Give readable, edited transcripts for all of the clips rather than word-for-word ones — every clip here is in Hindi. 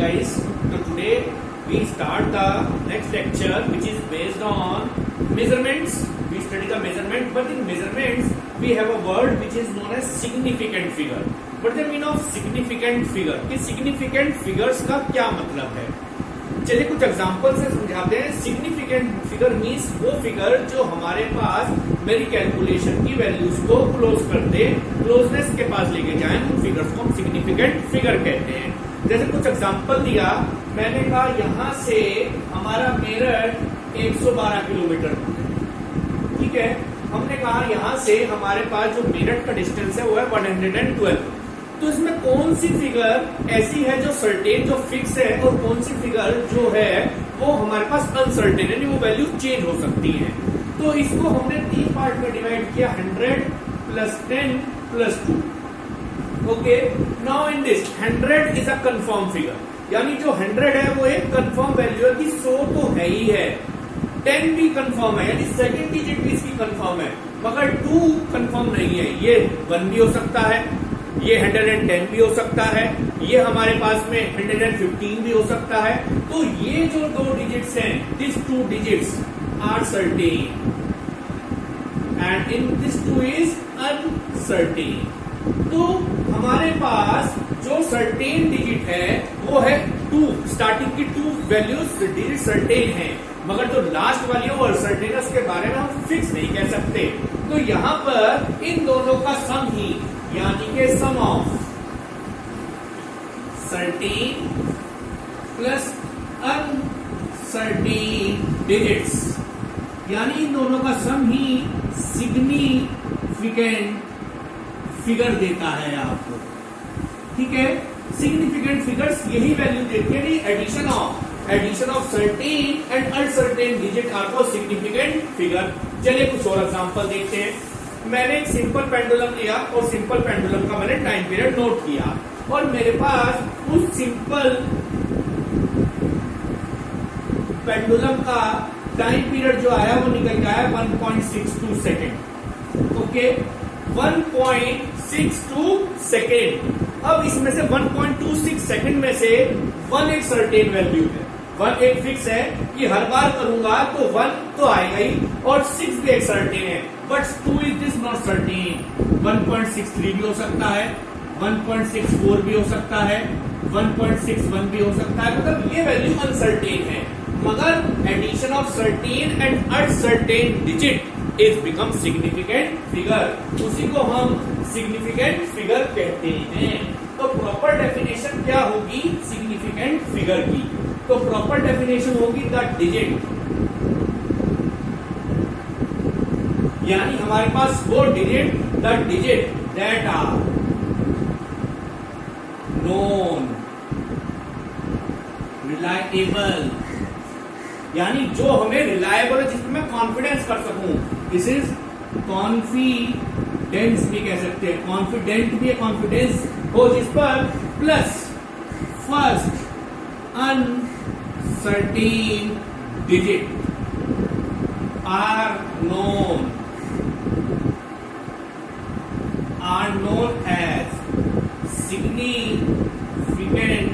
guys, so today we start the next lecture which is based on measurements. We study the measurement, but in measurements we have a word which is known as significant figure. What is the meaning of significant figure? कि significant figures का क्या मतलब है? चलिए कुछ एग्जांपल से समझाते हैं. सिग्निफिकेंट फिगर मीन्स वो फिगर जो हमारे पास मेरी कैलकुलेशन की वैल्यूज को क्लोज कर दे, क्लोजनेस के पास लेके जाए, उन फिगर्स को हम सिग्निफिकेंट फिगर कहते हैं. जैसे कुछ एग्जांपल दिया, मैंने कहा यहाँ से हमारा मेरठ 112 किलोमीटर, ठीक है. हमने कहा यहाँ से हमारे पास जो मेरठ का डिस्टेंस है वो है 112. तो इसमें कौन सी फिगर ऐसी है जो सर्टेन, जो फिक्स है, और कौन सी फिगर जो है वो हमारे पास अनसर्टेन है, वो वैल्यू चेंज हो सकती है. तो इसको हमने 3 पार्ट में डिवाइड किया, 100 plus 10 plus 2. Okay, now in this 100 is a confirm figure, यानी जो 100 है वो एक कंफर्म वैल्यू है कि 100 तो है ही है. 10 भी कंफर्म है, यानी सेकंड डिजिट भी इसकी कंफर्म है, मगर 2 कंफर्म नहीं है. ये 1 भी हो सकता है, ये 110 भी हो सकता है, ये हमारे पास में 115 भी हो सकता है. तो ये जो 2 डिजिट्स हैं, this 2 digits are certain and in this 2 is uncertain. तो हमारे पास जो सर्टेन डिजिट है वो है 2. स्टार्टिंग की 2 वैल्यूज डिजिट सर्टेन है, मगर जो लास्ट वाली है वो अनसर्टेन है, उसके बारे में हम फिक्स नहीं कह सकते. तो यहां पर इन दोनों का सम ही, यानी कि sum of certain plus uncertain digits, यानी इन दोनों का सम ही सिग्निफिकेंट फिगर देता है आपको. ठीक है, सिग्निफिकेंट फिगर्स यही वैल्यू देती है. Addition of certain and uncertain digit are को सिग्निफिकेंट फिगर. चलिए कुछ और एग्जांपल देखते हैं. मैंने एक सिंपल पेंडुलम लिया और सिंपल पेंडुलम का मैंने टाइम पीरियड नोट किया, और मेरे पास उस सिंपल पेंडुलम का टाइम पीरियड जो आया वो निकल के आया 1.62 सेकेंड. Okay, 1.62 second. अब इसमें से 1.26 सेकेंड में से 1 एक सर्टेन वैल्यू है, 1 एक फिक्स है कि हर बार करूंगा तो 1 तो आएगा ही, और 6 भी एक सर्टेन है, but 2 is this not certain. 1.63 भी हो सकता है, 1.64 भी हो सकता है, 1.61 भी हो सकता है. मतलब ये वैल्यू अनसर्टेन है, मगर addition of certain and uncertain digit is become significant figure. उसी को हम सिग्निफिकेंट फिगर कहते हैं. तो प्रॉपर डेफिनेशन क्या होगी सिग्निफिकेंट फिगर की? तो प्रॉपर डेफिनेशन होगी द डिजिट, यानी हमारे पास वो digit, the digit that are known reliable, यानी जो हमें रिलायबल है, जिसमें मैं कॉन्फिडेंस कर सकूं. दिस इज कॉन्फिडेंस भी कह सकते हैं, कॉन्फिडेंट भी है, कॉन्फिडेंस हो जिस पर, plus first uncertain digit are known as significant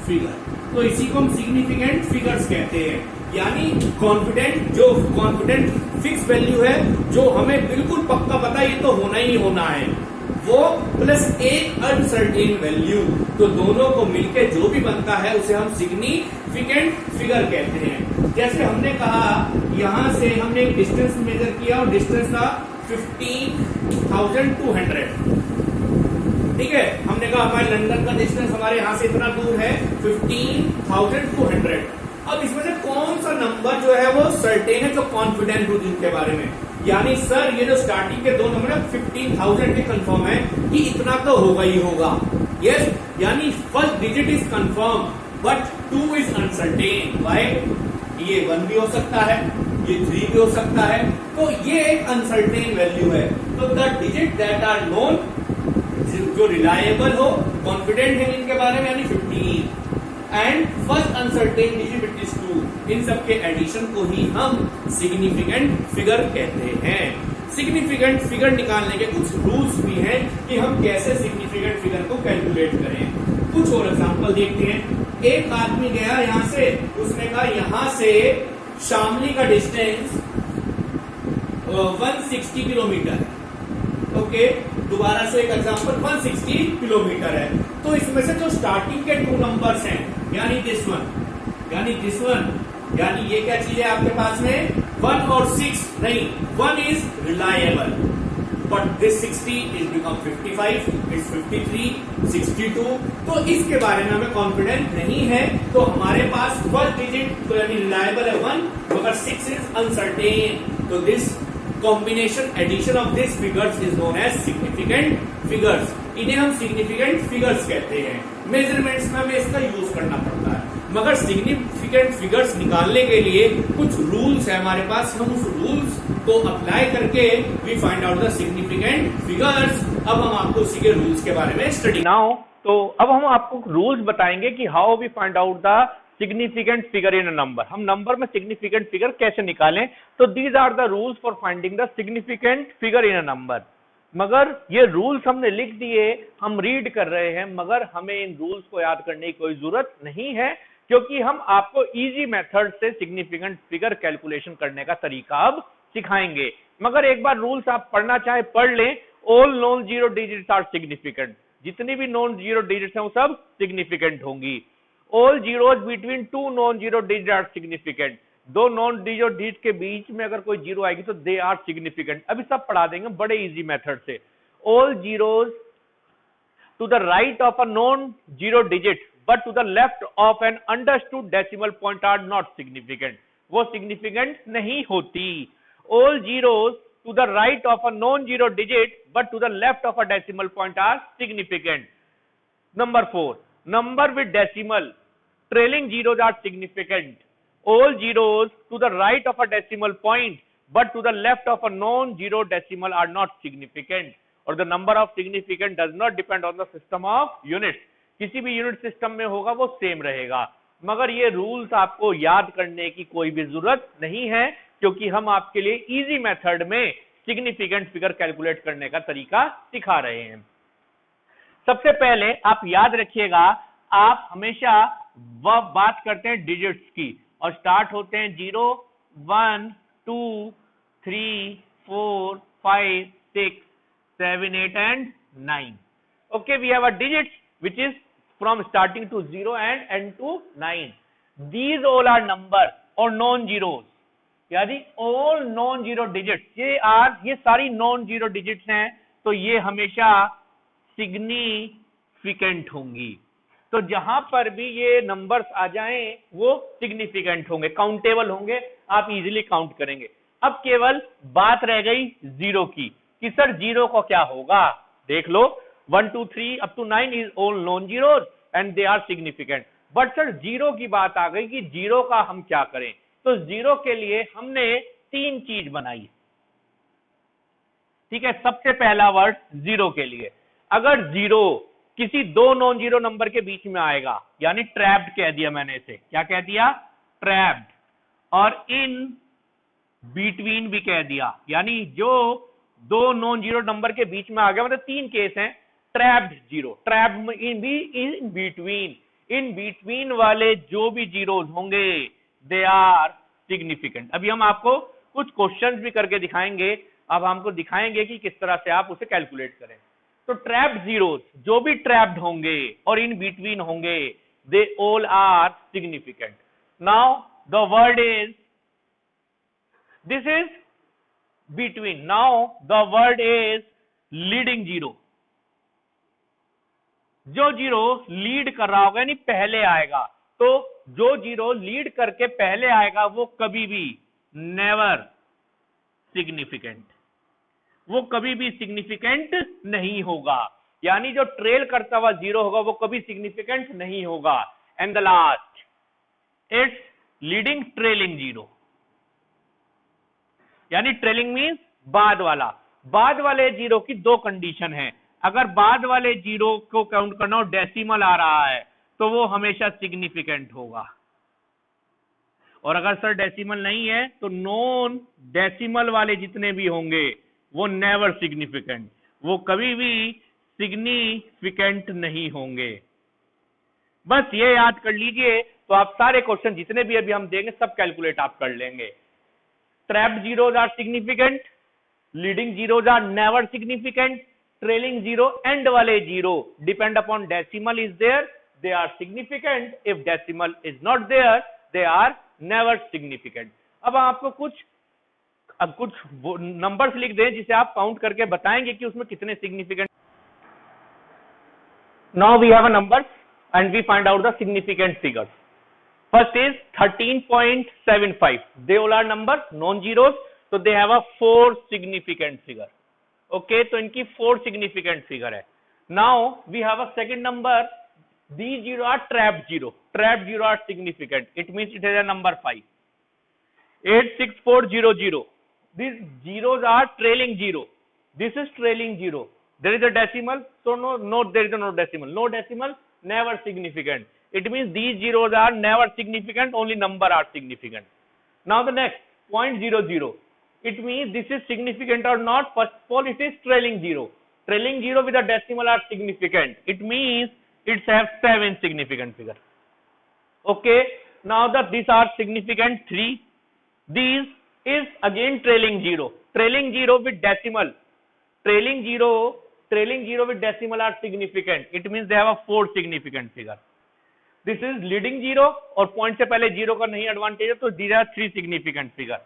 figure. तो इसी को हम सिग्निफिकेंट फिगर्स कहते हैं, यानी कॉन्फिडेंट फिक्स वैल्यू है जो हमें बिल्कुल पक्का पता है ये तो होना ही होना है, वो प्लस एक अनसर्टेन वैल्यू. तो दोनों को मिलके जो भी बनता है उसे हम सिग्निफिकेंट फिगर कहते हैं. जैसे हमने कहा यहां से हमने एक डिस्टेंस मेजर किया और डिस्टेंस था 15,200. ठीक है, हमने कहा हमारे लंदन का डिस्टेंस हमारे यहां से इतना दूर है 15,200. अब इसमें से कौन सा नंबर जो है वो सर्टेन है, जो कॉन्फिडेंट हो जिनके बारे में, यानी सर ये जो स्टार्टिंग के 2 नंबर 15,000 के कंफर्म है कि इतना तो होगा ही होगा. यस, यानी first digit is confirm but 2 is uncertain. Why? ये 1 भी हो सकता है, ये 3 भी हो सकता है, तो ये एक अनसर्टेन वैल्यू है. तो the digit that are known, जो रिलायबल हो, कॉन्फिडेंट है इनके बारे में, यानी 15, and first uncertain digit it is 2. इन सब के एडिशन को ही हम सिग्निफिकेंट फिगर कहते हैं. सिग्निफिकेंट फिगर निकालने के कुछ रूल्स भी हैं कि हम कैसे सिग्निफिकेंट फिगर को कैलकुलेट करें. कुछ और एग्जांपल देखते हैं. एक आदमी गया यहां से, उसने कहा यहां से शामली का डिस्टेंस 160 किलोमीटर है। ओके, दोबारा से एक एग्जांपल, 160 किलोमीटर है। तो इसमें से जो स्टार्टिंग के 2 नंबर्स हैं, यानी दिस वन, यानी ये क्या चीज है आपके पास में, 1 और 6 नहीं, 1 is reliable, but this 60 is become 55, is 53, 62। तो इसके बारे में हमें कॉन्फिडेंट नहीं है, तो हमारे पास फर्स्ट डिजिट यानी रिलायबल है 1, मगर 6 इज अनसर्टेन। तो this combination addition of this figures is known as significant figures. इन्हें हम सिग्निफिकेंट फिगर्स कहते हैं। मेजरमेंट्स में हमें इसका यूज करना पड़ता है, मगर सिग्निफिकेंट फिगर्स निकालने के लिए कुछ रूल्स है हमारे पास, हम उस रूल्स को अप्लाई करके we find out the significant figures. अब हम आपको उसी के रूल्स के बारे में स्टडी नाउ। तो अब हम आपको रूल्स बताएंगे कि how we find out the significant figure in a number. हम नंबर में सिग्निफिकेंट फिगर कैसे निकालें, तो these are the rules for finding the significant figure in a number. मगर ये रूल्स हमने लिख दिए, हम रीड कर रहे हैं, मगर हमें इन रूल्स को याद करने की कोई जरूरत नहीं है, क्योंकि हम आपको इजी मेथड से सिग्निफिकेंट फिगर कैलकुलेशन करने का तरीका अब सिखाएंगे। मगर एक बार रूल्स आप पढ़ना चाहे पढ़ लें। All non zero digits are significant, जितनी भी नॉन जीरो डिजिट्स हैं वो सब सिग्निफिकेंट होंगी। All zeros between 2 non zero digit are significant, 2 non zero digit के बीच में अगर कोई जीरो आएगी तो दे आर सिग्निफिकेंट। अभी सब पढ़ा देंगे बड़े इजी मेथड से। All zeros to the right of a non zero digit but to the left of an understood decimal point are not significant, वो significant नहीं होती। all zeros to the right of a non-zero digit but to the left of a decimal point are significant. Number 4, number with decimal trailing zeros are significant. all zeros to the right of a decimal point but to the left of a non-zero decimal are not significant. और the number of significant does not depend on the system of units, किसी भी यूनिट सिस्टम में होगा वो सेम रहेगा। मगर ये रूल्स आपको याद करने की कोई भी जरूरत नहीं है, क्योंकि हम आपके लिए इजी मेथड में सिग्निफिकेंट फिगर कैलकुलेट करने का तरीका सिखा रहे हैं। सबसे पहले आप याद रखिएगा, आप हमेशा वह बात करते हैं डिजिट्स की और स्टार्ट होते हैं 0, 1, 2, 3, 4, 5, 6, 7, 8 and 9. Okay, we have a digits which is from starting to 0 and end to 9. These all are number or non-zeros, यानी all non-zero digits, ये सारी non-zero digits हैं, तो ये हमेशा significant होंगी। तो जहां पर भी ये नंबर्स आ जाएं वो सिग्निफिकेंट होंगे, काउंटेबल होंगे, आप इजीली काउंट करेंगे। अब केवल बात रह गई जीरो की कि सर जीरो को क्या होगा। देख लो, 1, 2, 3 up to 9 is all non-zeros and they are significant. But sir zero की बात आ गई कि जीरो का हम क्या करें। तो जीरो के लिए हमने 3 चीज बनाई। ठीक है, सबसे पहला वर्ड जीरो के लिए, अगर जीरो किसी 2 नॉन जीरो नंबर के बीच में आएगा, यानी ट्रैप्ड कह दिया मैंने इसे, क्या कह दिया, ट्रैप्ड, और इन बिटवीन भी कह दिया, यानी जो 2 नॉन जीरो नंबर के बीच में आ गया, मतलब 3 केस हैं, trapped zero, trapped in between, in between वाले जो भी जीरोज होंगे दे आर सिग्निफिकेंट। अभी हम आपको कुछ क्वेश्चंस भी करके दिखाएंगे, अब हमको दिखाएंगे कि किस तरह से आप उसे कैलकुलेट करें। तो ट्रैप्ड जीरोज जो भी ट्रैप्ड होंगे और इन बिटवीन होंगे, they all are significant. Now the word is, this is between, now the word is leading zero. जो जीरो लीड कर रहा होगा यानी पहले आएगा, तो जो जीरो लीड करके पहले आएगा वो कभी भी नेवर सिग्निफिकेंट, वो कभी भी सिग्निफिकेंट नहीं होगा, यानी जो ट्रेल करता हुआ जीरो होगा वो कभी सिग्निफिकेंट नहीं होगा। And the last, it's leading trailing zero, यानी ट्रेलिंग मींस बाद वाला। बाद वाले जीरो की 2 कंडीशन है, अगर बाद वाले जीरो को काउंट करना हो डेसिमल आ रहा है तो वो हमेशा सिग्निफिकेंट होगा, और अगर सर डेसिमल नहीं है तो नॉन डेसिमल वाले जितने भी होंगे वो नेवर सिग्निफिकेंट, वो कभी भी सिग्निफिकेंट नहीं होंगे। बस ये याद कर लीजिए, तो आप सारे क्वेश्चन जितने भी अभी हम देंगे सब कैलकुलेट आप कर लेंगे। Trapped zeros are significant, leading zeros are never significant, trailing zero end वाले zero depend upon decimal is there, they are significant, if decimal is not there they are never significant. अब आपको कुछ नंबर्स लिख दें जिसे आप काउंट करके बताएंगे कि उसमें कितने significant. Now we have a number and we find out the significant figures. First is 13.75. They all are numbers, non-zeros, so they have a 4 significant figure. Okay, तो इनकी 4 significant figure है. Now we have a second number. These zero are trapped zero. Trapped zero are significant. It means it has a number 5. 86400. These zeros are trailing zero. This is trailing zero. There is a decimal, so there is no decimal. No decimal, never significant. It means these zeros are never significant, only number are significant. Now the next, 0.00. It means this is significant or not. First of all, it is trailing zero. Trailing zero with a decimal are significant. It means it has 7 significant figures. Okay, now these are significant 3. These is again trailing zero. Trailing zero with decimal. Trailing zero with decimal are significant. It means they have a 4 significant figure. This is leading zero और point से पहले zero का नहीं advantage है, तो these are 3 significant figure.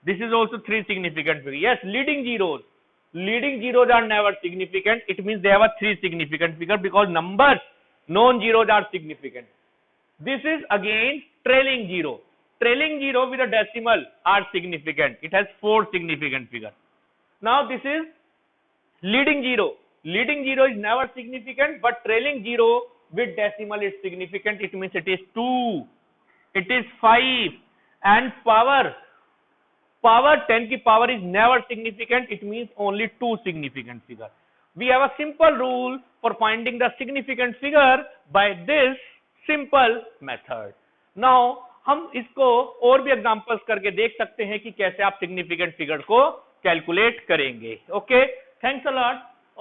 This is also 3 significant figure. Yes, leading zeros are never significant. It means they have a 3 significant figure because numbers non-zeros are significant. This is again trailing zero. Trailing zero with a decimal are significant. It has 4 significant figure. Now this is leading zero. Leading zero is never significant, but trailing zero with decimal is significant. It means it is 2, it is 5, and power 10 की power is never significant. It means only 2 significant figure. We have a simple rule for finding the significant figure by this simple method. Now हम इसको और भी एग्जांपल्स करके देख सकते हैं कि कैसे आप सिग्निफिकेंट फिगर को कैलकुलेट करेंगे. Okay, thanks a lot.